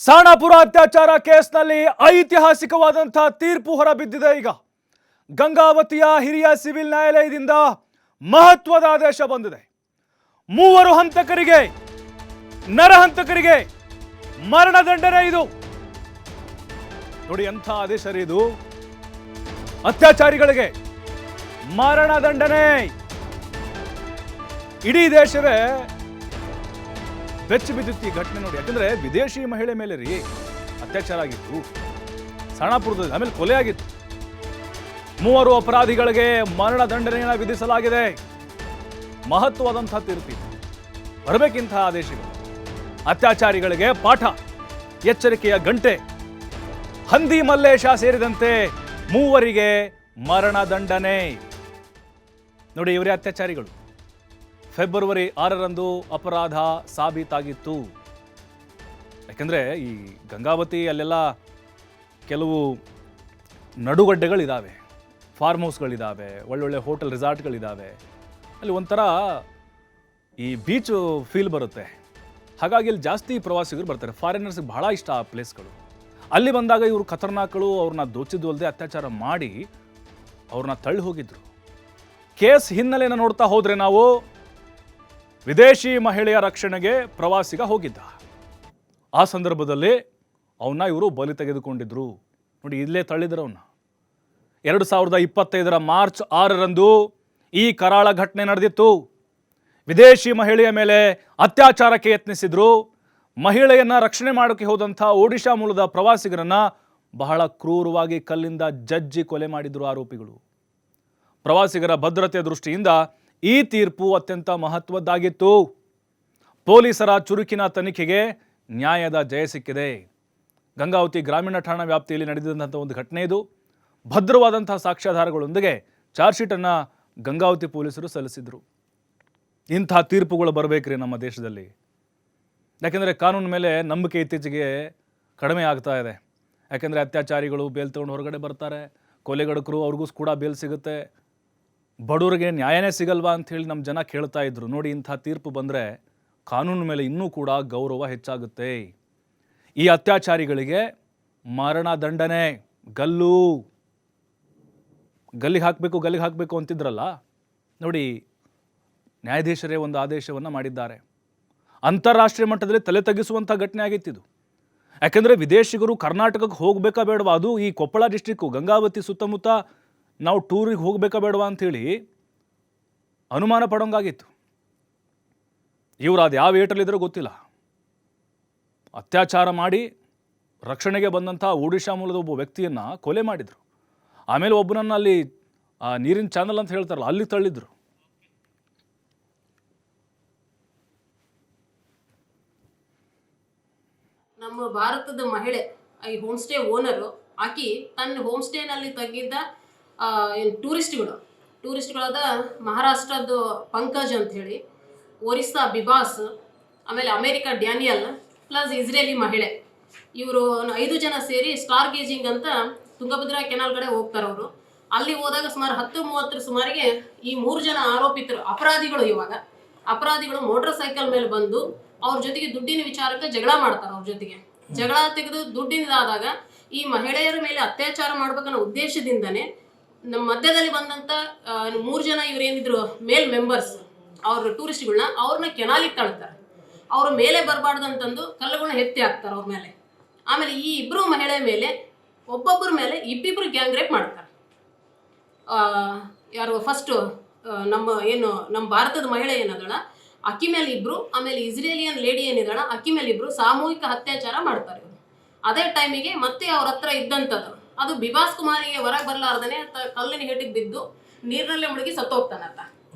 ಸಾಣಾಪುರ ಅತ್ಯಾಚಾರ ಕೇಸ್ನಲ್ಲಿ ಐತಿಹಾಸಿಕವಾದಂತಹ ತೀರ್ಪು ಹೊರಬಿದ್ದಿದೆ. ಈಗ ಗಂಗಾವತಿಯ ಹಿರಿಯ ಸಿವಿಲ್ ನ್ಯಾಯಾಲಯದಿಂದ ಮಹತ್ವದ ಆದೇಶ ಬಂದಿದೆ. 3 ಹಂತಕರಿಗೆ ನರಹಂತಕರಿಗೆ ಮರಣದಂಡನೆ. ಇದು ನೋಡಿ ಎಂಥ ಆದೇಶ ಇದು. ಅತ್ಯಾಚಾರಿಗಳಿಗೆ ಮರಣದಂಡನೆ. ಇಡೀ ದೇಶವೇ ಬೆಚ್ಚಿ ಬಿದ್ದಿತ್ತು ಈ ಘಟನೆ ನೋಡಿ. ಯಾಕಂದ್ರೆ ವಿದೇಶಿ ಮಹಿಳೆ ಮೇಲೆ ಅತ್ಯಾಚಾರ ಆಗಿತ್ತು ಸಾಣಾಪುರದಲ್ಲಿ, ಆಮೇಲೆ ಕೊಲೆ ಆಗಿತ್ತು. 3 ಅಪರಾಧಿಗಳಿಗೆ ಮರಣದಂಡನೆಯನ್ನು ವಿಧಿಸಲಾಗಿದೆ. ಮಹತ್ವವಾದಂತಹ ತೀರ್ಪು ಬರಬೇಕಿಂತಹ ಆದೇಶಗಳು. ಅತ್ಯಾಚಾರಿಗಳಿಗೆ ಪಾಠ, ಎಚ್ಚರಿಕೆಯ ಗಂಟೆ. ಹಂದಿ ಮಲ್ಲೇಶ ಸೇರಿದಂತೆ 3 ಮರಣದಂಡನೆ. ನೋಡಿ ಇವರೇ ಅತ್ಯಾಚಾರಿಗಳು. ಫೆಬ್ರವರಿ 6ರಂದು ಅಪರಾಧ ಸಾಬೀತಾಗಿತ್ತು. ಯಾಕಂದ್ರೆ ಈ ಗಂಗಾವತಿ ಅಲ್ಲೆಲ್ಲ ಕೆಲವು ನಡುಗಡ್ಡೆಗಳಿದ್ದಾವೆ, ಫಾರ್ಮ್ ಹೌಸ್ಗಳಿದ್ದಾವೆ, ಒಳ್ಳೊಳ್ಳೆ ಹೋಟೆಲ್ ರಿಸಾರ್ಟ್ಗಳಿದ್ದಾವೆ. ಅಲ್ಲಿ ಒಂಥರ ಈ ಬೀಚ್ ಫೀಲ್ ಬರುತ್ತೆ. ಹಾಗಾಗಿ ಇಲ್ಲಿ ಜಾಸ್ತಿ ಪ್ರವಾಸಿಗರು ಬರ್ತಾರೆ. ಫಾರಿನರ್ಸ್ಗೆ ಬಹಳ ಇಷ್ಟ ಆ ಪ್ಲೇಸ್ಗಳು. ಅಲ್ಲಿ ಬಂದಾಗ ಇವರು ಖತರ್ನಾಕ್ಗಳು, ಅವ್ರನ್ನ ದೋಚಿದ್ದು ಅಲ್ಲದೆ ಅತ್ಯಾಚಾರ ಮಾಡಿ ಅವ್ರನ್ನ ತಳ್ಳಿ ಹೋಗಿದ್ರು. ಕೇಸ್ ಹಿನ್ನೆಲೆಯನ್ನು ನೋಡ್ತಾ ಹೋದ್ರೆ ನಾವು ವಿದೇಶಿ ಮಹಿಳೆಯ ರಕ್ಷಣೆಗೆ ಪ್ರವಾಸಿಗ ಹೋಗಿದ್ದ. ಆ ಸಂದರ್ಭದಲ್ಲಿ ಅವನ್ನ ಇವರು ಬಲಿ ತೆಗೆದುಕೊಂಡಿದ್ರು. ನೋಡಿ ಇಲ್ಲೇ ತಳ್ಳಿದ್ರು ಅವನ್ನ. 2025 ಮಾರ್ಚ್ 6ರಂದು ಈ ಕರಾಳ ಘಟನೆ ನಡೆದಿತ್ತು. ವಿದೇಶಿ ಮಹಿಳೆಯ ಮೇಲೆ ಅತ್ಯಾಚಾರಕ್ಕೆ ಯತ್ನಿಸಿದ್ರು. ಮಹಿಳೆಯನ್ನ ರಕ್ಷಣೆ ಮಾಡೋಕ್ಕೆ ಹೋದಂಥ ಒಡಿಶಾ ಮೂಲದ ಪ್ರವಾಸಿಗರನ್ನ ಬಹಳ ಕ್ರೂರವಾಗಿ ಕಲ್ಲಿಂದ ಜಜ್ಜಿ ಕೊಲೆ ಮಾಡಿದ್ರು ಆರೋಪಿಗಳು. ಪ್ರವಾಸಿಗರ ಭದ್ರತೆಯ ದೃಷ್ಟಿಯಿಂದ ಈ ತೀರ್ಪು ಅತ್ಯಂತ ಮಹತ್ವದ್ದಾಗಿತ್ತು. ಪೊಲೀಸರ ಚುರುಕಿನ ತನಿಖೆಗೆ ನ್ಯಾಯದ ಜಯ ಸಿಕ್ಕಿದೆ. ಗಂಗಾವತಿ ಗ್ರಾಮೀಣ ಠಾಣಾ ವ್ಯಾಪ್ತಿಯಲ್ಲಿ ನಡೆದಿದ್ದಂಥ ಒಂದು ಘಟನೆ ಇದು. ಭದ್ರವಾದಂತಹ ಸಾಕ್ಷ್ಯಾಧಾರಗಳೊಂದಿಗೆ ಚಾರ್ಜ್ ಶೀಟನ್ನು ಗಂಗಾವತಿ ಪೊಲೀಸರು ಸಲ್ಲಿಸಿದರು. ಇಂಥ ತೀರ್ಪುಗಳು ಬರಬೇಕ್ರಿ ನಮ್ಮ ದೇಶದಲ್ಲಿ. ಯಾಕೆಂದರೆ ಕಾನೂನು ಮೇಲೆ ನಂಬಿಕೆ ಇತ್ತೀಚೆಗೆ ಕಡಿಮೆ ಆಗ್ತಾ ಇದೆ. ಯಾಕೆಂದರೆ ಅತ್ಯಾಚಾರಿಗಳು ಬೇಲ್ ತೊಗೊಂಡು ಹೊರಗಡೆ ಬರ್ತಾರೆ, ಕೊಲೆಗಡಕರು ಅವ್ರಿಗೂ ಕೂಡ ಬೇಲ್ ಸಿಗುತ್ತೆ, ಬಡವರಿಗೆ ನ್ಯಾಯನೇ ಸಿಗಲ್ವಾ ಅಂಥೇಳಿ ನಮ್ಮ ಜನ ಕೇಳ್ತಾ ಇದ್ರು. ನೋಡಿ ಇಂಥ ತೀರ್ಪು ಬಂದರೆ ಕಾನೂನು ಮೇಲೆ ಇನ್ನೂ ಕೂಡ ಗೌರವ ಹೆಚ್ಚಾಗುತ್ತೆ. ಈ ಅತ್ಯಾಚಾರಿಗಳಿಗೆ ಮರಣದಂಡನೆ, ಗಲ್ಲಿಗೆ ಹಾಕಬೇಕು ಅಂತಿದ್ರಲ್ಲ, ನೋಡಿ ನ್ಯಾಯಾಧೀಶರೇ ಒಂದು ಆದೇಶವನ್ನು ಮಾಡಿದ್ದಾರೆ. ಅಂತಾರಾಷ್ಟ್ರೀಯ ಮಟ್ಟದಲ್ಲಿ ತಲೆ ತಗ್ಗಿಸುವಂಥ ಘಟನೆ ಆಗಿತ್ತಿದು. ಯಾಕೆಂದರೆ ವಿದೇಶಿಗರು ಕರ್ನಾಟಕಕ್ಕೆ ಹೋಗಬೇಕಾ ಬೇಡವಾ, ಅದು ಈ ಕೊಪ್ಪಳ ಡಿಸ್ಟ್ರಿಕ್ಕು ಗಂಗಾವತಿ ಸುತ್ತಮುತ್ತ ನಾವು ಟೂರಿಗೆ ಹೋಗಬೇಕಾ ಬೇಡವಾ ಅಂಥೇಳಿ ಅನುಮಾನ ಪಡೋಂಗಾಗಿತ್ತು. ಇವರು ಅದು ಯಾವ ಏಟಲ್ಲಿದ್ದರೂ ಗೊತ್ತಿಲ್ಲ, ಅತ್ಯಾಚಾರ ಮಾಡಿ ರಕ್ಷಣೆಗೆ ಬಂದಂಥ ಒಡಿಶಾ ಮೂಲದ ಒಬ್ಬ ವ್ಯಕ್ತಿಯನ್ನು ಕೊಲೆ ಮಾಡಿದರು. ಆಮೇಲೆ ಒಬ್ಬನನ್ನು ಅಲ್ಲಿ ನೀರಿನ ಚಾನಲ್ ಅಂತ ಹೇಳ್ತಾರಲ್ಲ, ಅಲ್ಲಿ ತಳ್ಳಿದ್ರು. ನಮ್ಮ ಭಾರತದ ಮಹಿಳೆ ಈ ಹೋಮ್ ಸ್ಟೇ ಓನರು, ಆಕಿ ತನ್ನ ಹೋಮ್ ಸ್ಟೇನಲ್ಲಿ ತೆಗಿದ್ದ ಟೂರಿಸ್ಟ್ಗಳಾದ ಮಹಾರಾಷ್ಟ್ರದ್ದು ಪಂಕಜ್ ಅಂಥೇಳಿ, ಒರಿಸ್ಸಾ ಬಿಬಾಸ್, ಆಮೇಲೆ ಅಮೇರಿಕಾ ಡ್ಯಾನಿಯಲ್ ಪ್ಲಸ್ ಇಸ್ರೇಲಿ ಮಹಿಳೆ, ಇವರು 5 ಜನ ಸೇರಿ ಸ್ಟಾರ್ ಗೇಜಿಂಗ್ ಅಂತ ತುಂಗಭದ್ರಾ ಕೆನಾಲ್ ಕಡೆ ಹೋಗ್ತಾರೆ. ಅವರು ಅಲ್ಲಿ ಹೋದಾಗ ಸುಮಾರು 10:30 ಸುಮಾರಿಗೆ ಈ 3 ಜನ ಅಪರಾಧಿಗಳು ಮೋಟರ್ ಸೈಕಲ್ ಮೇಲೆ ಬಂದು ಅವ್ರ ಜೊತೆಗೆ ದುಡ್ಡಿನ ವಿಚಾರಕ್ಕೆ ಜಗಳ ಮಾಡ್ತಾರೆ. ಅವ್ರ ಜೊತೆಗೆ ಜಗಳ ತೆಗೆದು ದುಡ್ಡಿನದಾದಾಗ ಈ ಮಹಿಳೆಯರ ಮೇಲೆ ಅತ್ಯಾಚಾರ ಮಾಡ್ಬೇಕನ್ನೋ ಉದ್ದೇಶದಿಂದನೇ ನಮ್ಮ ಮಧ್ಯದಲ್ಲಿ ಬಂದಂಥ 3 ಜನ ಇವರೇನಿದ್ರು ಮೇಲ್ ಮೆಂಬರ್ಸ್, ಅವ್ರ ಟೂರಿಸ್ಟ್ಗಳನ್ನ ಅವ್ರನ್ನ ಕೆನಾಲಿಗೆ ತಳ್ತಾರೆ. ಅವ್ರ ಮೇಲೆ ಬರಬಾರ್ದು ಅಂತಂದು ಕಲ್ಲುಗಳನ್ನ ಎತ್ತಿ ಹಾಕ್ತಾರೆ ಅವ್ರ ಮೇಲೆ. ಆಮೇಲೆ ಈ 2 ಮಹಿಳೆಯ ಮೇಲೆ ಒಬ್ಬೊಬ್ಬರ ಮೇಲೆ ಇಬ್ಬಿಬ್ರು ಗ್ಯಾಂಗ್ ರೇಪ್ ಮಾಡ್ತಾರೆ. ಯಾರು ಫಸ್ಟು ನಮ್ಮ ಭಾರತದ ಮಹಿಳೆ ಏನದಳ ಅಕ್ಕಿ ಮೇಲೆ 2, ಆಮೇಲೆ ಇಸ್ರೇಲಿಯನ್ ಲೇಡಿ ಏನಿದಾಳ ಅಕ್ಕಿ ಮೇಲೆ 2 ಸಾಮೂಹಿಕ ಅತ್ಯಾಚಾರ ಮಾಡ್ತಾರೆ. ಅದೇ ಟೈಮಿಗೆ ಮತ್ತೆ ಅವ್ರ ಹತ್ರ ಇದ್ದಂಥದ್ದು ಅದು ಬಿಬಾಸ್ ಕುಮಾರಿಗೆ ಹೊರಗೆ ಬರಲಾರ್ದನೆ ಕಲ್ಲಿನ ಹೇಟಿಗೆ ಬಿದ್ದು ನೀರಿನಲ್ಲೇ ಮುಳುಗಿ ಸತ್ತೋಗ್ತಾನಂತ.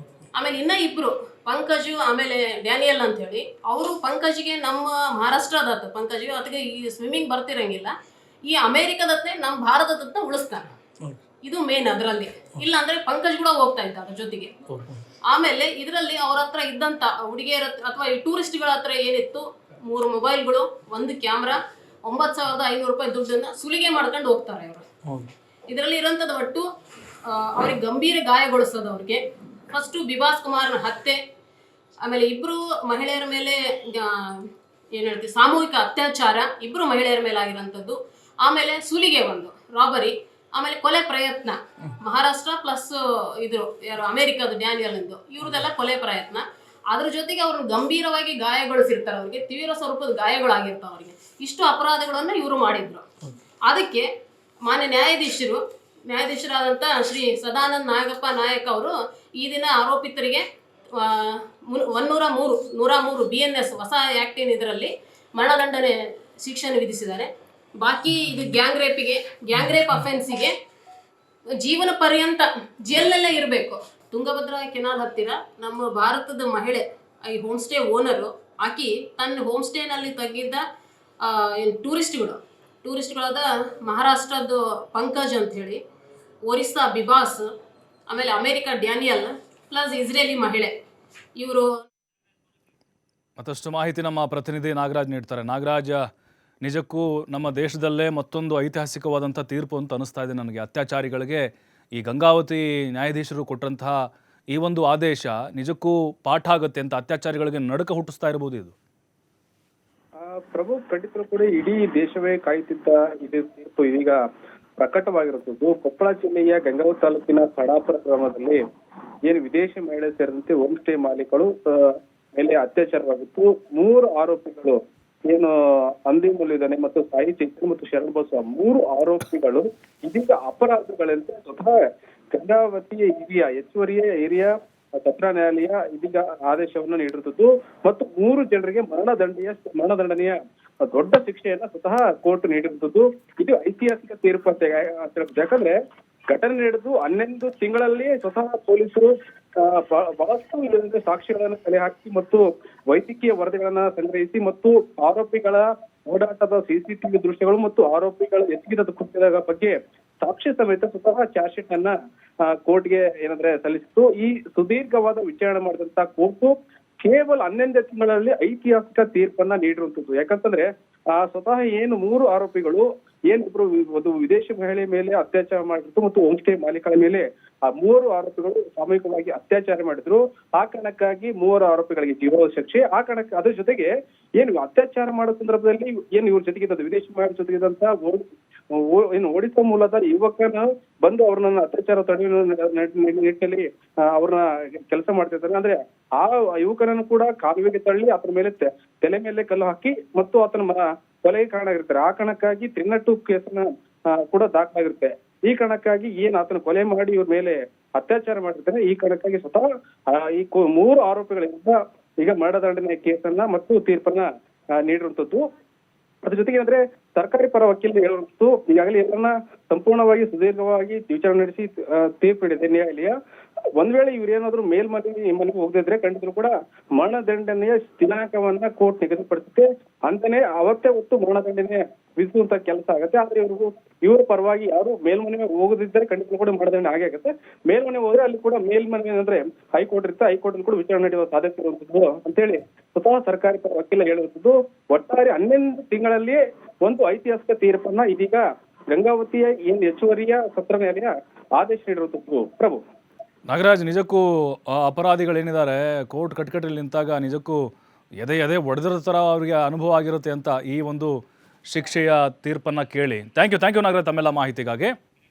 ಆಮೇಲೆ ಇನ್ನ 2 ಪಂಕಜು ಆಮೇಲೆ ಡ್ಯಾನಿಯಲ್ ಅಂತ ಹೇಳಿ, ಅವರು ಪಂಕಜ್ಗೆ ನಮ್ಮ ಮಹಾರಾಷ್ಟ್ರದತ್ತ ಪಂಕಜ್ಗೆ ಅದಕ್ಕೆ ಈ ಸ್ವಿಮ್ಮಿಂಗ್ ಬರ್ತಿರಂಗಿಲ್ಲ, ಈ ಅಮೇರಿಕದತ್ತೆ ನಮ್ಮ ಭಾರತದತ್ತ ಉಳಿಸ್ತಾನೆ. ಇದು ಮೇನ್ ಅದರಲ್ಲಿ. ಇಲ್ಲ ಅಂದ್ರೆ ಪಂಕಜ್ ಕೂಡ ಹೋಗ್ತಾ ಇದ್ದ ಅದ್ರ ಜೊತೆಗೆ. ಆಮೇಲೆ ಇದರಲ್ಲಿ ಅವ್ರ ಹತ್ರ ಇದ್ದಂತ ಹುಡುಗಿಯರ ಅಥವಾ ಈ ಟೂರಿಸ್ಟ್ಗಳ ಹತ್ರ ಏನಿತ್ತು, 3 ಮೊಬೈಲ್ಗಳು, 1 ಕ್ಯಾಮ್ರಾ, 9,500 ರೂಪಾಯಿ ದುಡ್ಡನ್ನ ಸುಲಿಗೆ ಮಾಡ್ಕೊಂಡು ಹೋಗ್ತಾರೆ ಅವರು. ಇದರಲ್ಲಿ ಇರೋಂಥದ್ದು ಒಟ್ಟು ಅವ್ರಿಗೆ ಗಂಭೀರ ಗಾಯಗೊಳಿಸೋದು. ಅವ್ರಿಗೆ ಫಸ್ಟು ಬಿಬಾಸ್ ಕುಮಾರ್ನ ಹತ್ಯೆ, ಆಮೇಲೆ 2 ಮಹಿಳೆಯರ ಮೇಲೆ ಏನು ಹೇಳ್ತೀವಿ ಸಾಮೂಹಿಕ ಅತ್ಯಾಚಾರ ಇಬ್ಬರು ಮಹಿಳೆಯರ ಮೇಲೆ ಆಗಿರೋಂಥದ್ದು. ಆಮೇಲೆ ಸುಲಿಗೆ ಒಂದು ರಾಬರಿ, ಆಮೇಲೆ ಕೊಲೆ ಪ್ರಯತ್ನ ಮಹಾರಾಷ್ಟ್ರ ಪ್ಲಸ್ ಇದ್ರು ಯಾರು ಅಮೆರಿಕದ ಡ್ಯಾನಿಯಲ್ ಎಂದು ಇವ್ರದೆಲ್ಲ ಕೊಲೆ ಪ್ರಯತ್ನ. ಅದ್ರ ಜೊತೆಗೆ ಅವ್ರನ್ನ ಗಂಭೀರವಾಗಿ ಗಾಯಗೊಳಿಸಿರ್ತಾರೆ, ಅವ್ರಿಗೆ ತೀವ್ರ ಸ್ವರೂಪದ ಗಾಯಗಳಾಗಿರ್ತಾವ ಅವ್ರಿಗೆ. ಇಷ್ಟು ಅಪರಾಧಗಳನ್ನ ಇವರು ಮಾಡಿದ್ರು. ಅದಕ್ಕೆ ಮಾನ್ಯ ನ್ಯಾಯಾಧೀಶರಾದಂಥ ಶ್ರೀ ಸದಾನಂದ ನಾಗಪ್ಪ ನಾಯಕ್ ಅವರು ಈ ದಿನ ಆರೋಪಿತರಿಗೆ 103 BNS ಹೊಸ ಆ್ಯಕ್ಟಿನ ಇದರಲ್ಲಿ ಮರಣದಂಡನೆ ಶಿಕ್ಷೆಯನ್ನು ವಿಧಿಸಿದ್ದಾರೆ. ಬಾಕಿ ಇದು ಗ್ಯಾಂಗ್ ರೇಪ್ ಅಫೆನ್ಸಿಗೆ ಜೀವನ ಪರ್ಯಂತ ಜೈಲಲ್ಲೇ ಇರಬೇಕು. ತುಂಗಭದ್ರಾ ಕೆನಾಲ್ ಹತ್ತಿರ ನಮ್ಮ ಭಾರತದ ಮಹಿಳೆ ಈ ಹೋಮ್ ಸ್ಟೇ ಓನರು, ಆಕಿ ತನ್ನ ಹೋಮ್ ಸ್ಟೇನಲ್ಲಿ ತಗ್ಗಿದ್ದ ಟೂರಿಸ್ಟ್ಗಳಾದ ಮಹಾರಾಷ್ಟ್ರದ್ದು ಪಂಕಜ್ ಅಂತ ಹೇಳಿ, ಒರಿಸ್ಸಾ ಬಿಬಾಸ್, ಆಮೇಲೆ ಅಮೆರಿಕ ಡ್ಯಾನಿಯಲ್ ಪ್ಲಸ್ ಇಸ್ರೇಲಿ ಮಹಿಳೆ ಇವರು. ಮತ್ತಷ್ಟು ಮಾಹಿತಿ ನಮ್ಮ ಪ್ರತಿನಿಧಿ ನಾಗರಾಜ್ ನೀಡ್ತಾರೆ. ನಾಗರಾಜ್, ನಿಜಕ್ಕೂ ನಮ್ಮ ದೇಶದಲ್ಲೇ ಮತ್ತೊಂದು ಐತಿಹಾಸಿಕವಾದಂಥ ತೀರ್ಪು ಅಂತ ಅನಿಸ್ತಾ ಇದೆ ನನಗೆ. ಅತ್ಯಾಚಾರಿಗಳಿಗೆ ಈ ಗಂಗಾವತಿ ನ್ಯಾಯಾಧೀಶರು ಕೊಟ್ಟಂತಹ ಈ ಒಂದು ಆದೇಶ ನಿಜಕ್ಕೂ ಪಾಠ ಆಗುತ್ತೆ ಅಂತ, ಅತ್ಯಾಚಾರಿಗಳಿಗೆ ನಡುಕ ಹುಟ್ಟಿಸ್ತಾ ಇರಬಹುದು ಇದು. ಪ್ರಭು, ಖಂಡಿತರು ಕೂಡ ಇಡೀ ದೇಶವೇ ಕಾಯುತ್ತಿದ್ದ ಇದು ತೀರ್ಪು ಇದೀಗ ಪ್ರಕಟವಾಗಿರುತ್ತದೆ. ಕೊಪ್ಪಳ ಜಿಲ್ಲೆಯ ಗಂಗಾವತಿ ತಾಲೂಕಿನ ಸಡಾಪುರ ಗ್ರಾಮದಲ್ಲಿ ಏನು ವಿದೇಶಿ ಮಹಿಳೆ ಸೇರಿದಂತೆ ಹೋಮ್ ಸ್ಟೇ ಮಾಲೀಕರು ಮೇಲೆ ಅತ್ಯಾಚಾರವಾಗಿತ್ತು. 3 ಆರೋಪಿಗಳು ಏನು ಅಂದಿಮೂಲಿದ್ದಾನೆ ಮತ್ತು ಸಾಯಿ ಚೈತ್ರ ಮತ್ತು ಶರಣ್ ಬಸವ 3 ಆರೋಪಿಗಳು ಇದೀಗ ಅಪರಾಧಿಗಳಂತೆ ಸ್ವತಃ ಗಂಗಾವತಿಯ ಹೆಚ್ಚುವರಿಯ ಹಿರಿಯ ಸತ್ರ ನ್ಯಾಯಾಲಯ ಇದೀಗ ಆದೇಶವನ್ನು ನೀಡಿರುತ್ತದೆ ಮತ್ತು 3 ಜನರಿಗೆ ಮರಣದಂಡನೆಯ ದೊಡ್ಡ ಶಿಕ್ಷೆಯನ್ನ ಸ್ವತಃ ಕೋರ್ಟ್ ನೀಡಿರುತ್ತದೆ. ಇದು ಐತಿಹಾಸಿಕ ತೀರ್ಪು ಅಂತ ಯಾಕಂದ್ರೆ ಘಟನೆ ನಡೆದು 11 ತಿಂಗಳಲ್ಲಿ ಸ್ವತಃ ಪೊಲೀಸರು ಬಹಳಷ್ಟು ಸಾಕ್ಷಿಗಳನ್ನ ಕಲೆ ಹಾಕಿ ಮತ್ತು ವೈದ್ಯಕೀಯ ವರದಿಗಳನ್ನ ಸಂಗ್ರಹಿಸಿ ಮತ್ತು ಆರೋಪಿಗಳ ಓಡಾಟದ CCTV ದೃಶ್ಯಗಳು ಮತ್ತು ಆರೋಪಿಗಳ ಎಸಗಿದ ಕೃತ್ಯದ ಬಗ್ಗೆ ಸಾಕ್ಷ್ಯ ಸಮೇತ ಸ್ವತಃ ಚಾರ್ಜ್ ಶೀಟ್ ಅನ್ನ ಕೋರ್ಟ್ಗೆ ಏನಂದ್ರೆ ಸಲ್ಲಿಸಿತ್ತು. ಈ ಸುದೀರ್ಘವಾದ ವಿಚಾರಣೆ ಮಾಡಿದಂತ ಕೋರ್ಟ್ ಕೇವಲ 11 ತಿಂಗಳಲ್ಲಿ ಐತಿಹಾಸಿಕ ತೀರ್ಪನ್ನ ನೀಡಿರುವಂತದ್ದು. ಯಾಕಂತಂದ್ರೆ ಸ್ವತಃ ಏನು 3 ಆರೋಪಿಗಳು ಏನಿಬ್ರು ಒಂದು ವಿದೇಶಿ ಮಹಿಳೆ ಮೇಲೆ ಅತ್ಯಾಚಾರ ಮಾಡಿದ್ರು ಮತ್ತು ಹೋಮ್ ಸ್ಟೇ ಮಾಲೀಕರ ಮೇಲೆ ಆ 3 ಆರೋಪಿಗಳು ಸಾಮೂಹಿಕವಾಗಿ ಅತ್ಯಾಚಾರ ಮಾಡಿದ್ರು. ಆ ಕಾರಣಕ್ಕಾಗಿ 3 ಆರೋಪಿಗಳಿಗೆ ಜೀವಾವಧಿ ಶಿಕ್ಷೆ. ಆ ಕಾರಣಕ್ಕೆ ಅದ್ರ ಜೊತೆಗೆ ಏನು ಅತ್ಯಾಚಾರ ಮಾಡೋ ಸಂದರ್ಭದಲ್ಲಿ ಏನು ಇವ್ರ ಜೊತೆಗಿದ್ದ ವಿದೇಶಿ ಮಹಿಳೆ ಜೊತೆಗಿದ್ದಂತ ಏನು ಒಡಿಶಾ ಮೂಲದ ಯುವಕನ ಬಂದು ಅವ್ರನ್ನ ಅತ್ಯಾಚಾರ ತಡೆಯುವ ನಿಟ್ಟಿನಲ್ಲಿ ಅವ್ರನ್ನ ಕೆಲಸ ಮಾಡ್ತಿದ್ದಾರೆ. ಅಂದ್ರೆ ಆ ಯುವಕನನ್ನು ಕೂಡ ಕಾಲುವೆಗೆ ತಳ್ಳಿ ಆತನ ಮೇಲೆ ತಲೆ ಮೇಲೆ ಕಲ್ಲು ಹಾಕಿ ಮತ್ತು ಆತನ ಕೊಲೆಗೆ ಕಾರಣ ಆಗಿರ್ತಾರೆ. ಆ ಕಾರಣಕ್ಕಾಗಿ 302 ಕೇಸನ್ನ ಕೂಡ ದಾಖಲಾಗಿರುತ್ತೆ. ಈ ಕಾರಣಕ್ಕಾಗಿ ಏನ್ ಆತನ ಕೊಲೆ ಮಾಡಿ ಇವ್ರ ಮೇಲೆ ಅತ್ಯಾಚಾರ ಮಾಡಿರ್ತಾರೆ. ಈ ಕಾರಣಕ್ಕಾಗಿ ಸ್ವತಃ ಈ 3 ಆರೋಪಿಗಳಿಂದ ಈಗ ಮರಣದಂಡನೆ ಕೇಸನ್ನ ಮತ್ತು ತೀರ್ಪನ್ನ ನೀಡಿರುವಂತದ್ದು. ಅದ್ರ ಜೊತೆಗೆ ಅಂದ್ರೆ ಸರ್ಕಾರಿ ಪರ ವಕೀಲರು ಹೇಳುವಂತದ್ದು ಈಗಾಗಲೇ ಎಲ್ಲರನ್ನ ಸಂಪೂರ್ಣವಾಗಿ ಸುದೀರ್ಘವಾಗಿ ವಿಚಾರಣೆ ನಡೆಸಿ ತೀರ್ಪು ನೀಡಿದೆ ನ್ಯಾಯಾಲಯ. ಒಂದ್ ವೇಳೆ ಇವ್ರೇನಾದ್ರು ಮನೆಗೆ ಹೋಗದಿದ್ರೆ ಖಂಡಿತರು ಕೂಡ ಮರಣದಂಡನೆಯ ದಿನಾಂಕವನ್ನ ಕೋರ್ಟ್ ನಿಗದಿಪಡಿಸುತ್ತೆ. ಅಂತಾನೆ ಅವತ್ತೇ ಹೊತ್ತು ಮರಣದಂಡನೆ ವಿಧಿಸುವಂತ ಕೆಲಸ ಆಗುತ್ತೆ. ಆದ್ರೆ ಇವ್ರ ಪರವಾಗಿ ಯಾರು ಮೇಲ್ಮನೆ ಹೋಗದಿದ್ದರೆ ಖಂಡಿತ ಕೂಡ ಮರಣದಂಡನೆ ಆಗೇ ಆಗುತ್ತೆ. ಮೇಲ್ಮನೆ ಹೋದ್ರೆ ಅಲ್ಲಿ ಕೂಡ ಮೇಲ್ಮನೆ ಅಂದ್ರೆ ಹೈಕೋರ್ಟ್ ಇರುತ್ತೆ, ಹೈಕೋರ್ಟ್ ಅಲ್ಲಿ ಕೂಡ ವಿಚಾರಣೆ ನಡೆಯುವ ಸಾಧ್ಯತೆ ಇರುವಂತದ್ದು ಅಂತೇಳಿ ಸ್ವತಃ ಸರ್ಕಾರಿ ಪರ ವಕೀಲ ಹೇಳುವಂತದ್ದು. ಒಟ್ಟಾರೆ 11 ತಿಂಗಳಲ್ಲಿ ಒಂದು ಐತಿಹಾಸಿಕ ತೀರ್ಪನ್ನ ಇದೀಗ ಗಂಗಾವತಿಯ ಏನು ಹೆಚ್ಚುವರಿಯ ಸತ್ರ ನ್ಯಾಯಾಲಯ ಆದೇಶ ನೀಡಿರುವಂತದ್ದು. ಪ್ರಭು, ನಾಗರಾಜ್, ನಿಜಕ್ಕೂ ಅಪರಾಧಿಗಳೇನಿದ್ದಾರೆ ಕೋರ್ಟ್ ಕಟ್ಕಟ್ಟಲ್ಲಿ ನಿಂತಾಗ ನಿಜಕ್ಕೂ ಎದೆ ಒಡೆದಿರೋ ಥರ ಅವರಿಗೆ ಅನುಭವ ಆಗಿರುತ್ತೆ ಅಂತ ಈ ಒಂದು ಶಿಕ್ಷೆಯ ತೀರ್ಪನ್ನು ಕೇಳಿ. ಥ್ಯಾಂಕ್ ಯು ನಾಗರಾಜ್ ತಮ್ಮೆಲ್ಲ ಮಾಹಿತಿಗಾಗಿ.